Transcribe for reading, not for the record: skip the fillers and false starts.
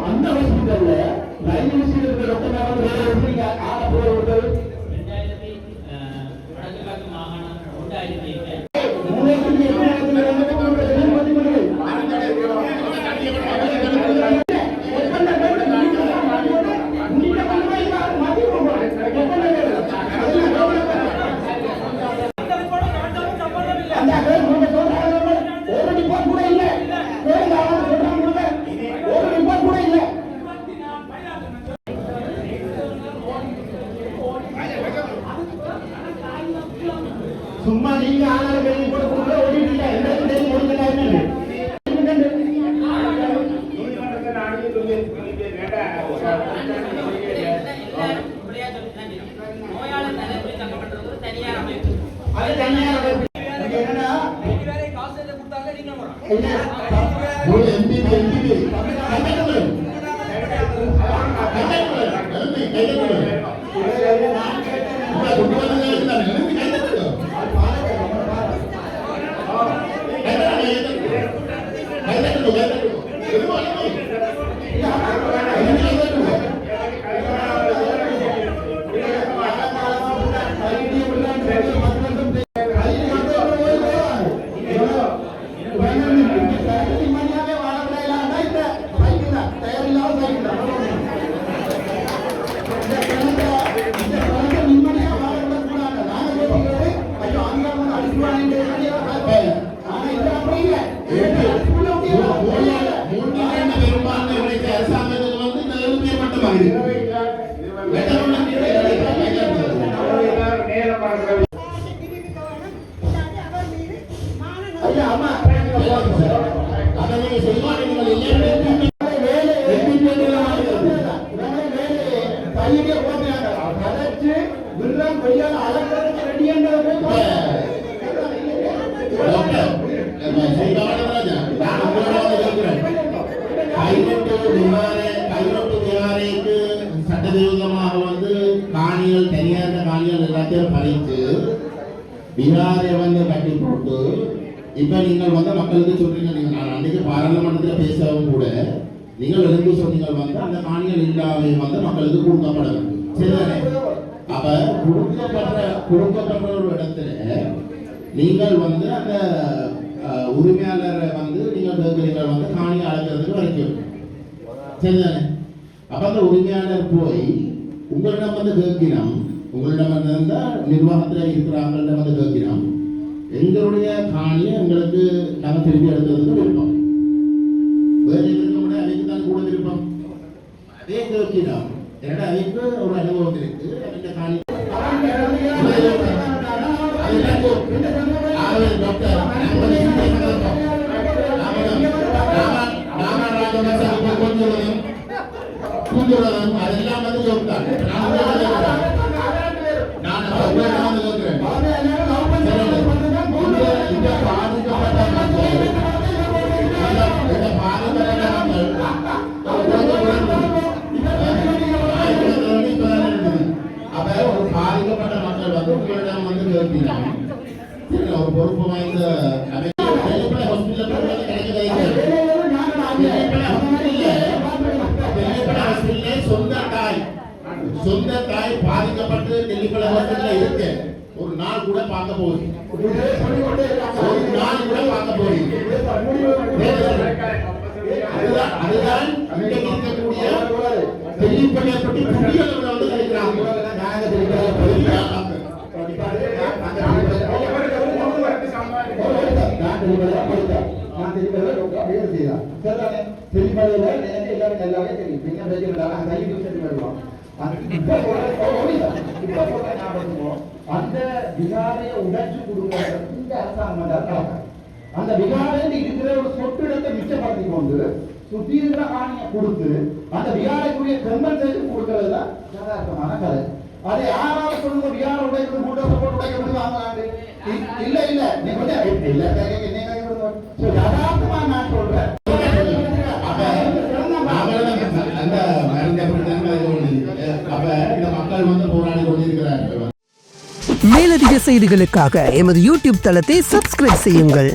அந்த ஹாஸ்பிட்டல்ல லைன் விஷயத்துல சும்மா நீங்க ஆளால வெளியே போட கூட ஓடிட்டீங்க எல்லாரும் டெய்லி முடிஞ்சல என்ன அது தனியார் அமைப்பு என்னன்னா வேற காசு கொடுத்தாங்க நீங்க போறோம் எம்பி சட்டவிரோதமாக வந்து காணிகள் தனியார் காணிகள் எல்லாத்தையும் பறித்து பீகாரை வந்து கட்டி போட்டு இப்ப நீங்கள் வந்து மக்களுக்கு சொல்றீங்க. நீங்க நான் அன்றைக்கு பாராளுமன்றத்தில் பேசவும் கூட நீங்கள் எழுந்து சொன்னீங்க வந்து அந்த காணிகள் இல்லாத வந்து மக்களுக்கு கொடுக்கப்பட வேண்டும். சரிதானே? அப்ப கொடுக்கப்பட்ட ஒரு இடத்துல நீங்கள் வந்து அந்த உரிமையாளரை வந்து நீங்கள் வந்து காணியை அளக்கிறதுக்கு வரைக்கும். சரிதானே? அப்ப அந்த உரிமையாளர் போய் உங்களிடம் வந்து கேட்கிறோம், உங்களிடம் இருந்தா நிர்வாகத்தில் இருக்கிறவங்களிடம் வந்து கேட்கிறோம், எங்களுடைய காணியை எங்களுக்கு நாங்கள் திருப்பி எடுக்கிறதுக்கு விருப்பம். வேறு இருக்க கூட அவைக்கு தான் கூட விருப்பம். அதே கேட்கிறோம். என்னடா அவைக்கு ஒரு அனுபவம் இருக்கு. அந்த காணி அதெல்லாம் வந்து சொல்றாங்க. பாதிக்கப்பட்ட மக்கள் வந்து உங்களிடம் வந்து கேட்கிறாங்க. ஒரு பொறுப்பு வாய்ந்த சொந்த தாய் பாதிக்கப்பட்டு டெல்லிப்பள ஹாஸ்பிட்டல்ல இருக்கு. ஒரு நாள் கூட பார்க்க போகுது. ஒரு நாள் கூட பார்க்க போகுது. அதுதான் இன்றைக்கு இருக்கக்கூடிய டெல்லிப்பளை பற்றி புதியவர்கள் வந்து கிடைக்கிறாங்க. அந்த விகாரையை உடைச்சு கொடுக்க அரசாங்கம் அந்த விகாரையில் இருக்கிற ஒரு சொட்டு இடத்தை மிச்சப்படுத்தி கொண்டு சுத்தி இருக்கிற காணியை கொடுத்து அந்த விகாரைக்குரிய கம்பல் செய்து கொடுக்கிறது தான் யதார்த்தமான கதை. அதை யாராவது சொல்லுங்க, விகார உடைக்கிறது கூட்டத்தை போட்டு உடைக்கிறது வாங்கலாண்டு இல்ல இல்ல நீ கொஞ்சம் இல்ல யதார்த்தமா நான் சொல்றேன். மேலதிக செய்திகளுக்காக எமது யூடியூப் தளத்தை சப்ஸ்கிரைப் செய்யுங்கள்.